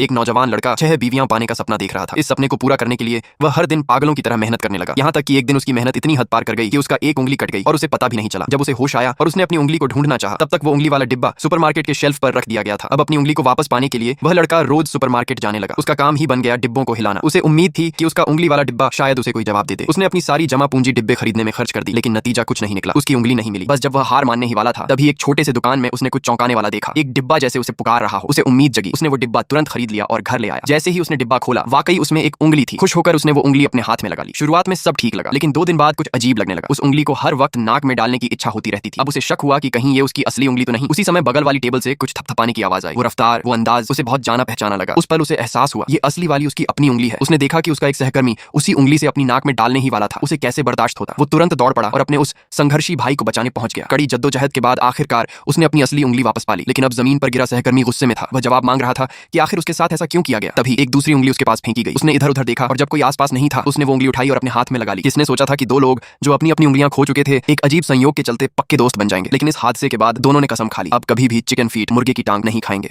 एक नौजवान लड़का 6 बीवियां पाने का सपना देख रहा था। इस सपने को पूरा करने के लिए वह हर दिन पागलों की तरह मेहनत करने लगा। यहाँ तक कि एक दिन उसकी मेहनत इतनी हद पार कर गई कि उसका एक उंगली कट गई और उसे पता भी नहीं चला। जब उसे होश आया और उसने अपनी उंगली को ढूंढना चाहा, तब तक वो उंगली वाला डिब्बा सुपरमार्केट के शेल्फ पर रख दिया गया था। अब अपनी उंगली को वापस पाने के लिए वह लड़का रोज सुपरमार्केट जाने लगा। उसका काम ही बन गया डिब्बों को हिलाना। उसे उम्मीद थी कि उसका उंगली वाला डिब्बा शायद उसे कोई जवाब दे दे। उसने अपनी सारी जमा पूंजी डिब्बे खरीदने में खर्च कर दी, लेकिन नतीजा कुछ नहीं निकला। उसकी उंगली नहीं मिली। बस जब वह हार मानने ही वाला था, तभी एक छोटे से दुकान में उसने कुछ चौंकाने वाला देखा। एक डिब्बा जैसे उसे पुकार रहा हो। उसे उम्मीद जगी। उसने वो डिब्बा तुरंत खरीद लिया और घर ले आया। जैसे ही उसने डिब्बा खोला, वाकई उसमें एक उंगली थी। खुश होकर उसने वो उंगली अपने हाथ में लगा ली। शुरुआत में सब ठीक लगा, लेकिन 2 दिन बाद कुछ अजीब लगने लगा। उस उंगली को हर वक्त नाक में डालने की इच्छा होती रहती थी। अब उसे शक हुआ कि कहीं ये उसकी असली उंगली तो नहीं। उसी समय बगल वाली टेबल से कुछ थपथपाने की आवाज आई। वो रफ्तार, वो अंदाज उसे बहुत जाना पहचाना लगा। उस पल उसे एहसास हुआ ये असली वाली उसकी अपनी उंगली है। उसने देखा कि उसका एक सहकर्मी उसी उंगली से अपनी नाक में डालने ही वाला था। उसे कैसे बर्दाश्त होता। वो तुरंत दौड़ पड़ा और अपने उस संघर्षी भाई को बचाने पहुंच गया। कड़ी जद्दोजहद के बाद आखिरकार उसने अपनी असली उंगली वापस पा ली। लेकिन अब जमीन पर गिरा सहकर्मी गुस्से में था। वह जवाब मांग रहा था कि आखिर उसके साथ ऐसा क्यों किया गया। तभी एक दूसरी उंगली उसके पास फेंकी गई। उसने इधर उधर देखा और जब कोई आसपास नहीं था, उसने वो उंगली उठाई और अपने हाथ में लगा ली। किसने सोचा था कि 2 लोग जो अपनी अपनी उंगलियां खो चुके थे, एक अजीब संयोग के चलते पक्के दोस्त बन जाएंगे। लेकिन इस हादसे के बाद दोनों ने कसम खा ली, अब कभी भी चिकन फीट, मुर्गे की टांग नहीं खाएंगे।